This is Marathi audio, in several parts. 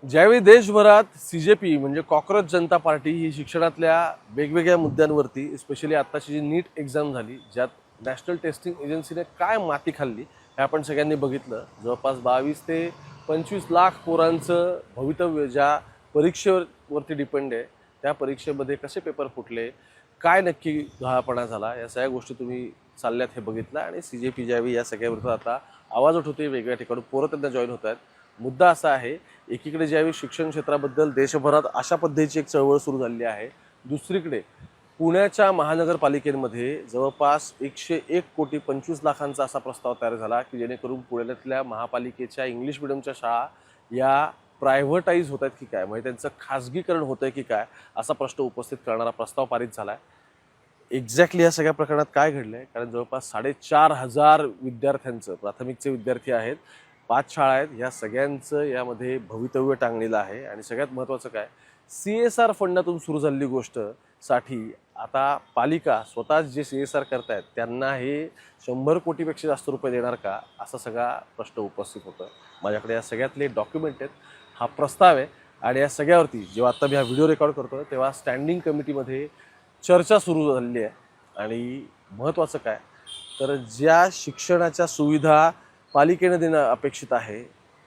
ज्यावेळी देशभरात CJP म्हणजे कॉकरोच जनता पार्टी ही शिक्षणातल्या वेगवेगळ्या मुद्द्यांवरती स्पेशली आत्ताची जी नीट एक्झाम झाली ज्यात नॅशनल टेस्टिंग एजन्सीने काय माती खाल्ली हे आपण सगळ्यांनी बघितलं। जवळपास 22 ते 25 लाख पोरांचं भवितव्य ज्या परीक्षेवरती डिपेंड आहे त्या परीक्षेमध्ये कसे पेपर फुटले, काय नक्की गहाळपणा झाला, या सगळ्या गोष्टी तुम्ही चालल्यात हे बघितलं। आणि CJP ज्यावेळी या सगळ्याविरुद्ध आता आवाज उठवते, वेगवेगळ्या ठिकाणी पोरं त्यांना जॉईन होत आहेत। मुद्दा असा आहे, एकीकडे ज्यावेळी शिक्षण क्षेत्राबद्दल देशभरात अशा पद्धतीची एक चळवळ सुरू झाली आहे, दुसरीकडे पुण्याच्या महानगरपालिकेमध्ये जवळपास 101,25,00,000चा असा प्रस्ताव तयार झाला की जेणेकरून पुण्यातल्या महापालिकेच्या इंग्लिश मिडियमच्या शाळा या प्रायव्हेटाईज होत आहेत की काय, म्हणजे त्यांचं खाजगीकरण होतं आहे की काय, असा प्रश्न उपस्थित करणारा प्रस्ताव पारित झाला आहे। एक्झॅक्टली या सगळ्या प्रकरणात काय घडलं आहे, कारण जवळपास 4,500 विद्यार्थ्यांचं, प्राथमिकचे विद्यार्थी आहेत, 5 शाळा आहेत, या सगळ्यांचं यामध्ये भवितव्य टांगलेलं आहे। आणि सगळ्यात महत्त्वाचं काय, CSR फंडातून सुरू झालेली गोष्ट साठी आता पालिका स्वतःच जे CSR करतायत त्यांना हे 100 कोटीपेक्षा जास्त रुपये देणार का, असा सगळा प्रश्न उपस्थित होतं। माझ्याकडे या सगळ्यातले डॉक्युमेंट आहेत, हा प्रस्ताव आहे, आणि या सगळ्यावरती जेव्हा आता मी हा व्हिडिओ रेकॉर्ड करतो तेव्हा स्टँडिंग कमिटीमध्ये चर्चा सुरू झालेली आहे। आणि महत्त्वाचं काय, तर ज्या शिक्षणाच्या सुविधा पालिकेने देणं अपेक्षित आहे,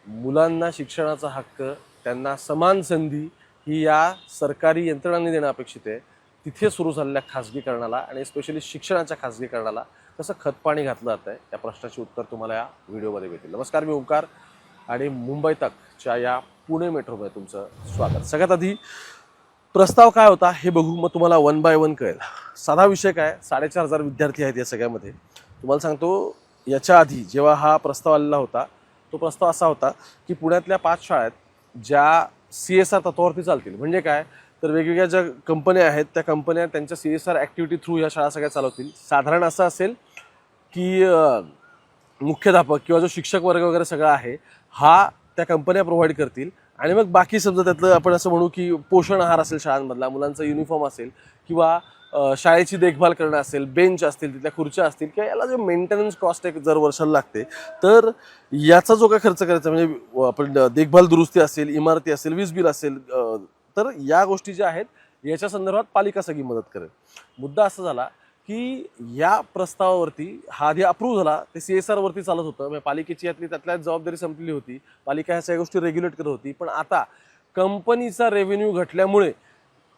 मुलांना शिक्षणाचा हक्क, त्यांना समान संधी ही या सरकारी यंत्रणांनी देणं अपेक्षित आहे, तिथे सुरू झालेल्या खाजगीकरणाला आणि स्पेशली शिक्षणाच्या खाजगीकरणाला कसं खतपाणी घातलं जातं आहे, या प्रश्नाची उत्तर तुम्हाला या व्हिडिओमध्ये भेटेल। नमस्कार, मी ओंकार आणि मुंबई तकच्या या पुणे मेट्रोमध्ये तुमचं स्वागत। सगळ्यात आधी प्रस्ताव काय होता हे बघू, मग तुम्हाला वन बाय वन कळेल। साधा विषय काय, 4,500 विद्यार्थी आहेत या सगळ्यामध्ये। तुम्हाला सांगतो, याच्या आधी जेव्हा हा प्रस्ताव आलेला होता तो प्रस्ताव असा होता की पुण्यातल्या 5 शाळा आहेत ज्या CSR तत्वावरती चालतील। म्हणजे काय, तर वेगवेगळ्या ज्या कंपन्या आहेत त्या कंपन्या त्यांच्या CSR ॲक्टिव्हिटी थ्रू या शाळा सगळ्या चालवतील। साधारण असं असेल की मुख्याध्यापक किंवा जो शिक्षक वर्ग वगैरे सगळा आहे हा त्या कंपन्या प्रोव्हाइड करतील, आणि मग बाकी समजा त्यातलं आपण असं म्हणू की पोषण आहार असेल शाळांमधला, मुलांचा युनिफॉर्म असेल, किंवा शाळेची देखभाल करणं असेल, बेंच असतील, तिथल्या खुर्च्या असतील, किंवा याला जे मेंटेनन्स कॉस्ट एक जर वर्षाला लागते, तर याचा जो काय खर्च करायचा, म्हणजे आपण देखभाल दुरुस्ती असेल, इमारती असेल, वीज बिल असेल, तर या गोष्टी ज्या आहेत याच्या संदर्भात पालिका सगळी मदत करेल। मुद्दा असा झाला की या प्रस्तावावरती हा आधी अप्रूव्ह झाला, ते CSR वरती चालत होतं, म्हणजे पालिकेची त्यातल्या जबाबदारी संपलेली होती, पालिका ह्या सगळ्या गोष्टी रेग्युलेट करत होती। पण आता कंपनीचा रेव्हेन्यू घटल्यामुळे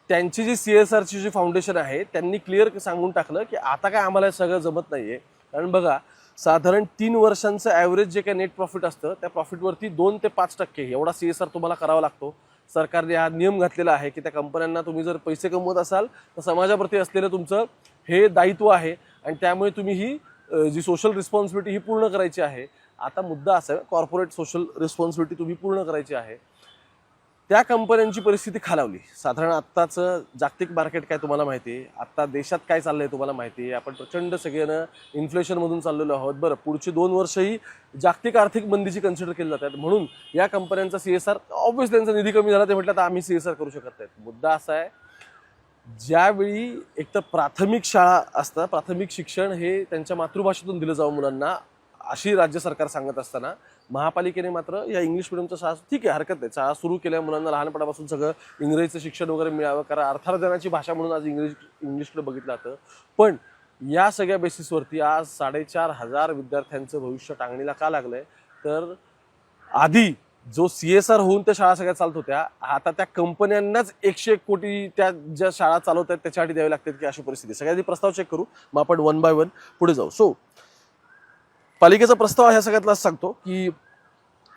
त्यांची जी CSRची जी फाउंडेशन आहे त्यांनी क्लिअर सांगून टाकलं की आता काय आम्हाला सगळं जमत नाहीये। कारण बघा, साधारण 3 वर्षांचं ॲव्हरेज जे काही नेट प्रॉफिट असतं त्या प्रॉफिटवरती 2 ते 5% एवढा CSR तुम्हाला करावा लागतो। सरकारने हा नियम घातलेला आहे की त्या कंपन्यांना तुम्ही जर पैसे कमवत असाल तर समाजाप्रती असलेलं तुमचं हे दायित्व आहे, आणि त्यामुळे तुम्ही ही जी सोशल रिस्पॉन्सिबिलिटी ही पूर्ण करायची आहे। आता मुद्दा असा आहे, कॉर्पोरेट सोशल रिस्पॉन्सिबिलिटी तुम्ही पूर्ण करायची आहे। त्या कंपन्यांची परिस्थिती खालावली। साधारण आत्ताचं जागतिक मार्केट काय तुम्हाला माहिती आहे, आत्ता देशात काय चाललंय तुम्हाला माहिती आहे, आपण प्रचंड सगळ्यांना इन्फ्लेशनमधून चाललेलो आहोत। बरं, पुढची 2 वर्षही जागतिक आर्थिक मंदीची कन्सिडर केली जातात, म्हणून या कंपन्यांचा CSR ऑब्व्हियसली त्यांचा निधी कमी झाला, ते म्हटलं तर आम्ही CSR करू शकत नाहीत। मुद्दा असा आहे, ज्यावेळी एक तर प्राथमिक शाळा असतात, प्राथमिक शिक्षण हे त्यांच्या मातृभाषेतून दिलं जावं मुलांना, अशी राज्य सरकार सांगत असताना महापालिकेने मात्र या इंग्लिश मिडियमच्या शाळा, ठीक आहे हरकत नाही, शाळा सुरू केल्या, मुलांना लहानपणापासून सगळं इंग्रजीचं शिक्षण वगैरे मिळावं, कारण अर्थार्जनाची भाषा म्हणून आज इंग्लिशकडे बघितलं जातं। पण या सगळ्या बेसिसवरती आज 4,500 विद्यार्थ्यांचं भविष्य टांगणीला का लागलंय, तर आधी जो CSR होऊन त्या शाळा सगळ्या चालत होत्या, आता त्या कंपन्यांनाच 101 कोटी त्या ज्या शाळा चालवत आहेत त्याच्यासाठी द्यावे लागतात की अशी परिस्थिती। सगळ्यांनी प्रस्ताव चेक करू, मग आपण वन बाय वन पुढे जाऊ। सो पालिकेचा प्रस्ताव ह्या सगळ्यातला सांगतो की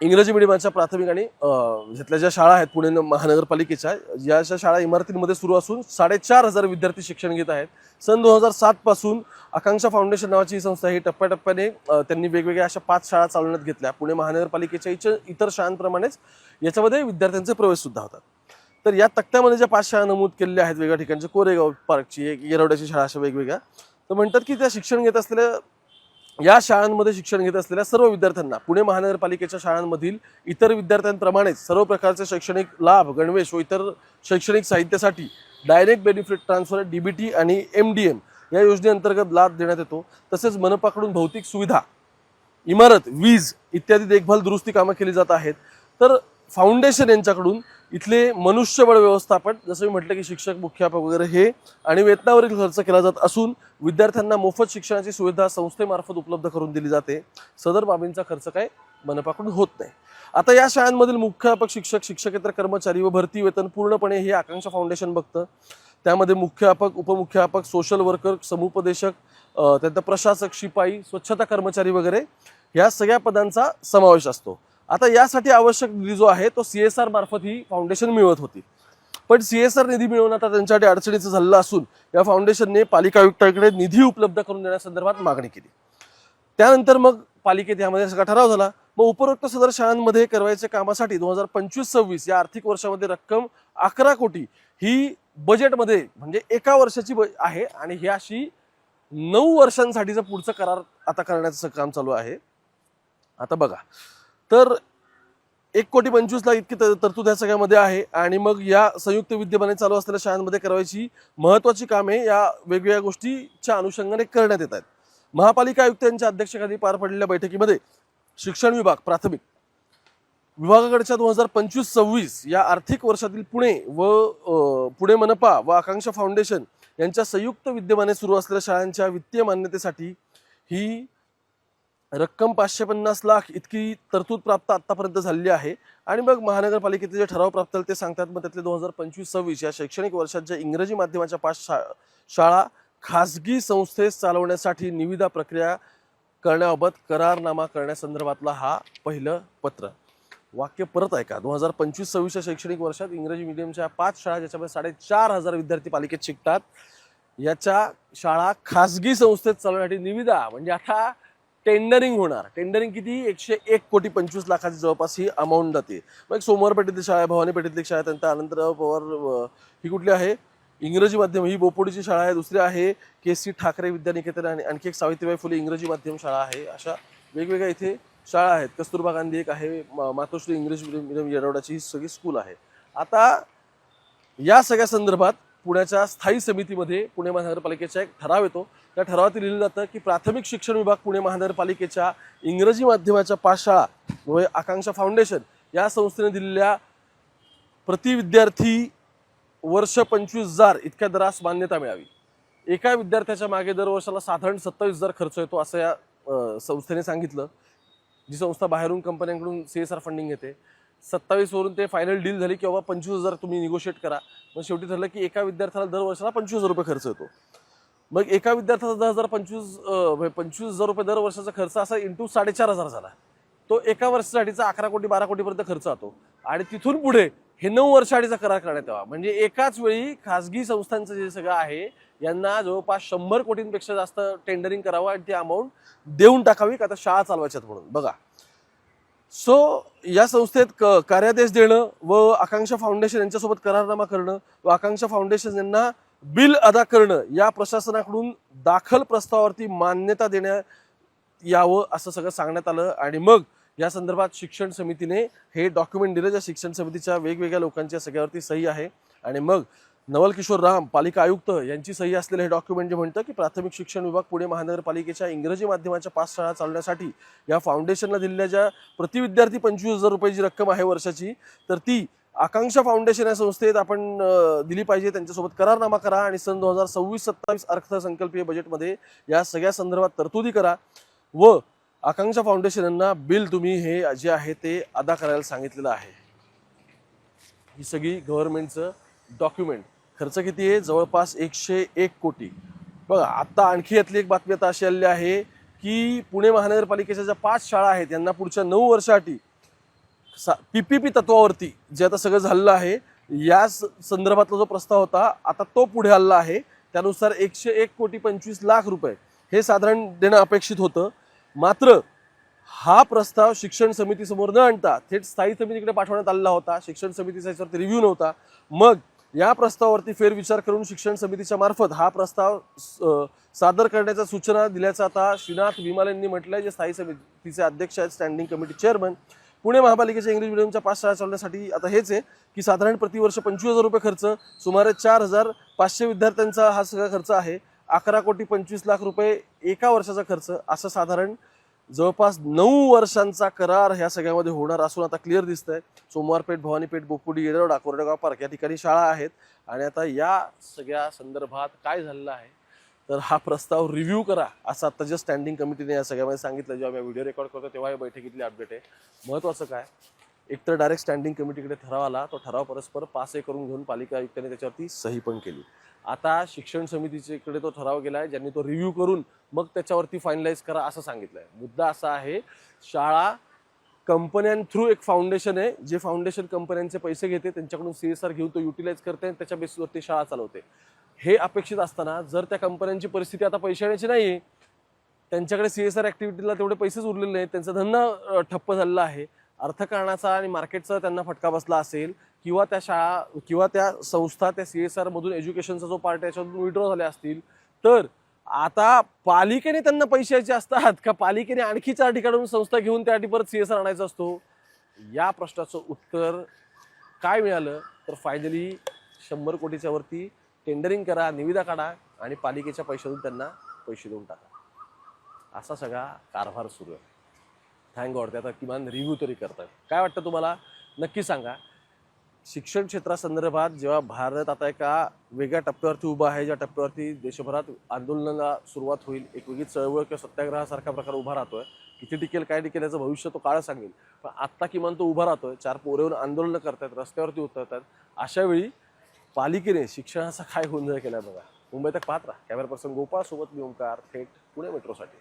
इंग्रजी मिडियमच्या प्राथमिक आणि घेतल्या ज्या शाळा आहेत पुणे महानगरपालिकेच्या, या शाळा इमारतींमध्ये सुरू असून 4,500 विद्यार्थी शिक्षण घेत आहेत। सन 2007 पासून आकांक्षा फाउंडेशन नावाची ही संस्था ही टप्प्याटप्प्याने त्यांनी वेगवेगळ्या अशा 5 शाळा चालवण्यात घेतल्या। पुणे महानगरपालिकेच्या इतर शाळांप्रमाणेच याच्यामध्ये विद्यार्थ्यांचे प्रवेश सुद्धा होतात। तर या तक्त्यामध्ये ज्या 5 शाळा नमूद केलेल्या आहेत वेगवेगळ्या ठिकाणच्या, कोरेगाव पार्कची, एक येरवड्याची शाळा, अशा वेगवेगळ्या, तर म्हणतात की त्या शिक्षण घेत असलेल्या या शाळांमध्ये शिक्षण घेत असलेल्या सर्व विद्यार्थ्यांना पुणे महानगरपालिकेच्या शाळांमधील इतर विद्यार्थ्यांप्रमाणेच सर्व प्रकारचे शैक्षणिक लाभ, गणवेश व इतर शैक्षणिक साहित्यासाठी डायरेक्ट बेनिफिट ट्रान्सफर DBT आणि MDM या योजनेअंतर्गत लाभ देण्यात येतो। तसेच मनपाकडून भौतिक सुविधा, इमारत, वीज इत्यादी देखभाल दुरुस्ती कामं केली जात आहेत। तर फाउंडेशन यांच्याकडून इथले मनुष्यबळ व्यवस्थापन, जसं मी म्हटलं की शिक्षक, मुख्याध्यापक वगैरे हे आणि वेतनावरील खर्च केला जात असून विद्यार्थ्यांना मोफत शिक्षणाची सुविधा संस्थेमार्फत उपलब्ध करून दिली जाते. सदर बाबींचा खर्च काय मनपाकडून होत नाही. आता या शाळांमधील मुख्याध्यापक, शिक्षक, शिक्षकेतर कर्मचारी व भरती वेतन पूर्णपणे हे आकांक्षा फाउंडेशन बघतं. त्यामध्ये मुख्याध्यापक, उपमुख्याध्यापक, सोशल वर्कर, समुपदेशक, त्यानंतर प्रशासक, शिपाई, स्वच्छता कर्मचारी वगैरे या सगळ्या पदांचा समावेश असतो. आता यासाठी आवश्यक निधी जो आहे तो CSR मार्फत ही फाउंडेशन मिळवत होती. पण CSR निधी मिळवणं आता त्यांच्यासाठी अडचणीचं झालेलं असून या फाउंडेशनने पालिका आयुक्तांकडे निधी उपलब्ध करून देण्यासंदर्भात मागणी केली. त्यानंतर मग पालिकेत यामध्ये सगळा ठराव झाला. मग उपरोक्त सदर शाळांमध्ये करवायच्या कामासाठी 2025-26 या आर्थिक वर्षामध्ये रक्कम 11 कोटी ही बजेटमध्ये म्हणजे एका वर्षाची आहे आणि ही अशी 9 वर्षांसाठीचं पुढचं करार आता करण्याचं काम चालू आहे. आता बघा, तर 1,25,00,000 इतकी तरतूद या सगळ्यामध्ये आहे. आणि मग या संयुक्त विद्यमाने चालू असलेल्या शाळांमध्ये करायची महत्त्वाची कामे या वेगवेगळ्या गोष्टीच्या अनुषंगाने करण्यात येत आहेत. महापालिका आयुक्त यांच्या अध्यक्षतेखाली पार पडलेल्या बैठकीमध्ये शिक्षण विभाग, प्राथमिक विभागाकडच्या 2025-26 या आर्थिक वर्षातील पुणे मनपा व आकांक्षा फाउंडेशन यांच्या संयुक्त विद्यमाने सुरू असलेल्या शाळांच्या वित्तीय मान्यतेसाठी ही रक्कम 550 लाख इतकी तरतूद प्राप्त आतापर्यंत झालेली आहे. आणि मग महानगरपालिकेचे जे ठराव प्राप्त झाले ते सांगतात, मग त्यातले 2025-26 या शैक्षणिक वर्षाच्या इंग्रजी माध्यमाच्या 5 शाळा खासगी संस्थेत चालवण्यासाठी निविदा प्रक्रिया करण्याबाबत करारनामा करण्यासंदर्भातला हा पहिलं पत्र. वाक्य परत ऐका. 2025-26 या शैक्षणिक वर्षात इंग्रजी मीडियमच्या 5 शाळा ज्याच्यामध्ये 4,500 विद्यार्थी पालिकेत शिकतात, याच्या शाळा खासगी संस्थेत चालवण्यासाठी निविदा, म्हणजे आता टेंडरिंग होणार. टेंडरिंग किती? 101,25,00,000 जवळपास ही अमाऊंट जाते. मग सोमवारपेठेतली शाळा, भवानी पेठेतली शाळा, त्यानंतर आनंदराव पवार ही कुठली आहे इंग्रजी माध्यम, ही बोपोडीची शाळा आहे. दुसरी आहे KC ठाकरे विद्यानिकेतन आणि आणखी एक सावित्रीबाई फुले इंग्रजी माध्यम शाळा आहे. अशा वेगवेगळ्या इथे शाळा आहेत. कस्तुरबा गांधी एक आहे, मातोश्री इंग्लिश मीडियम येरवड्याची ही सगळी स्कूल आहे. आता या सगळ्या संदर्भात पुण्याच्या स्थायी समितीमध्ये पुणे महानगरपालिकेचा एक ठराव येतो. त्या ठरावात लिहिलं जातं की प्राथमिक शिक्षण विभाग पुणे महानगरपालिकेच्या इंग्रजी माध्यमाच्या 5 शाळा व आकांक्षा फाउंडेशन या संस्थेने दिलेल्या प्रति विद्यार्थी वर्ष 25,000 इतक्या दरास मान्यता मिळावी. एका विद्यार्थ्याच्या मागे दरवर्षाला साधारण 27,000 खर्च येतो असं या संस्थेने सांगितलं. जी संस्था बाहेरून कंपन्यांकडून CSR फंडिंग घेते. 27 वरून ते फायनल डील झाली की बाबा 25,000 तुम्ही निगोशिएट करा. मग शेवटी ठरलं की एका विद्यार्थ्याला दरवर्षाला 25,000 रुपये खर्च येतो. मग एका विद्यार्थ्याचा 25,000 रुपये दर वर्षाचा खर्च असा इंटू 4,500 झाला. तो एका वर्षासाठीचा 11 कोटी 12 कोटीपर्यंत खर्च होतो. आणि तिथून पुढे हे 9 वर्षासाठीचा करार करण्यात यावा. म्हणजे एकाच वेळी खासगी संस्थांचं जे सगळं आहे यांना जवळपास 100 कोटींपेक्षा जास्त टेंडरिंग करावं आणि ती अमाऊंट देऊन टाकावी का आता शाळा चालवायच्यात म्हणून. बघा, सो या संस्थेत कार्यादेश देणं व आकांक्षा फाउंडेशन यांच्यासोबत करारनामा करणं व आकांक्षा फाउंडेशन यांना बिल अदा करणं या प्रशासनाकडून दाखल प्रस्तावावरती मान्यता देण्यात यावं असं सगळं सांगण्यात आलं. आणि मग या संदर्भात शिक्षण समितीने हे डॉक्युमेंट दिलं, ज्या शिक्षण समितीच्या वेगवेगळ्या लोकांच्या सगळ्यावरती सही आहे. आणि मग नवल किशोर राम पालिका आयुक्त यांची सही असलेलं हे डॉक्युमेंट जे म्हणतं की प्राथमिक शिक्षण विभाग पुणे महानगरपालिकेच्या इंग्रजी माध्यमाच्या 5 शाळा चालवण्यासाठी या फाउंडेशनला दिलेल्या ज्या प्रति विद्यार्थी 25,000 रुपयाची रक्कम आहे वर्षाची, तर ती आकांक्षा फाउंडेशन या संस्थेत आपण दिली पाहिजे. त्यांच्यासोबत करारनामा करा आणि सन 2026-27 अर्थसंकल्पीय बजेटमध्ये या सगळ्या संदर्भात तरतुदी करा व आकांक्षा फाउंडेशन यांना बिल तुम्ही हे जे आहे ते अदा करायला सांगितलेलं आहे. ही सगळी गव्हर्नमेंटचं डॉक्युमेंट. खर्च किती आहे? जवळपास 101 कोटी. बघा, आता आणखी यातली एक बातमी आता अशी आलेली आहे की पुणे महानगरपालिकेच्या ज्या 5 शाळा आहेत यांना पुढच्या 9 वर्षासाठी PPP तत्वावरती जे आता सगळं झालेलं आहे या संदर्भातला जो प्रस्ताव होता आता तो पुढे आलेला आहे. त्यानुसार 101,25,00,000 रुपये हे साधारण देणं अपेक्षित होतं. मात्र हा प्रस्ताव शिक्षण समितीसमोर न आणता थेट स्थायी समितीकडे पाठवण्यात आलेला होता. शिक्षण समितीचा याच्यावरती रिव्ह्यू नव्हता. मग या प्रस्तावावरती फेरविचार करून शिक्षण समितीच्या मार्फत हा प्रस्ताव सादर करण्याच्या सूचना दिल्याचं आता श्रीनाथ विमाल यांनी म्हटलंय, जे स्थायी समितीचे अध्यक्ष आहेत, स्टँडिंग कमिटी चेअरमन. पुणे महापालिकेच्या इंग्लिश मिडियमच्या 5 शाळा चालवण्यासाठी आता हेच आहे की साधारण प्रतिवर्ष 25,000 रुपये खर्च, सुमारे 4,500 विद्यार्थ्यांचा हा सगळा खर्च आहे. 11,25,00,000 रुपये एका वर्षाचा खर्च, असं साधारण जवळपास 9 वर्षांचा करार ह्या सगळ्यामध्ये होणार असून आता क्लिअर दिसतंय. सोमवारपेठ, भवानीपेठ, बोपुडी, येरवडा, कोरडेगाव पार्क या ठिकाणी शाळा आहेत. आणि आता या सगळ्या संदर्भात काय झालेलं आहे तर हा प्रस्ताव रिव्ह्यू करा असं आता जे स्टँडिंग कमिटीने या सगळ्यामध्ये सांगितलं. जेव्हा मी व्हिडिओ रेकॉर्ड करतो तेव्हा या बैठकीतली अपडेट आहे. महत्त्वाचं काय, एकतर डायरेक्ट स्टँडिंग कमिटीकडे ठराव आला, तो ठराव परस्पर पास करून घेऊन पालिका आयुक्तांनी त्याच्यावरती सही पण केली. आता शिक्षण समितीकडे तो ठराव गेलाय, ज्यांनी तो रिव्ह्यू करून मग त्याच्यावरती फायनलाइज करा असं सांगितलंय. मुद्दा असा आहे, शाळा कंपन्यां एक फाउंडेशन आहे, जे फाउंडेशन कंपन्यांचे पैसे घेते, त्यांच्याकडून CSR घेऊन तो युटिलाइज करते आणि त्याच्या बेसिसवरती शाळा चालवते. हे अपेक्षित असताना जर त्या कंपन्यांची परिस्थिती आता पैसे येण्याची नाही, त्यांच्याकडे CSR ऍक्टिव्हिटीला तेवढे पैसेच उरलेले नाहीत, त्यांचा धंदा ठप्प झालेला आहे, अर्थकारणाचा आणि मार्केटचा त्यांना फटका बसला असेल, किंवा त्या शाळा किंवा त्या संस्था त्या CSR मधून एज्युकेशनचा जो पार्ट आहे त्याच्यातून विड्रॉ झाले असतील, तर आता पालिकेने त्यांना पैशाचे असतात का पालिकेने आणखी 4 ठिकाणून संस्था घेऊन त्यासाठी परत CSR आणायचा असतो? या प्रश्नाचं उत्तर काय मिळालं तर फायनली 100 कोटीच्या वरती टेंडरिंग करा, निविदा काढा आणि पालिकेच्या पैशातून त्यांना पैसे देऊन टाका, असा सगळा कारभार सुरू आहे. थँक गॉड ते आता किमान रिव्ह्यू तरी करतात. काय वाटतं तुम्हाला नक्की सांगा. शिक्षण क्षेत्रासंदर्भात जेव्हा भारत आता एका वेगळ्या टप्प्यावरती उभा आहे, ज्या टप्प्यावरती देशभरात आंदोलनाला सुरुवात होईल, एक वेगळी चळवळ किंवा सत्याग्रहासारखा प्रकार उभा राहतोय. किती टिकेल काय टिकेल याचं भविष्य तो काळ सांगेल, पण आत्ता किमान तो उभा राहतोय. 4 पोरं येऊन आंदोलनं करतात, रस्त्यावरती उतरतात. अशा वेळी पालिकेने शिक्षणाचा काय गोंधळ केला बघा. मुंबई तक पाहत राहा. कॅमेरा पर्सन गोपाळ सोबत मी ओंकार, थेट पुणे मेट्रोसाठी.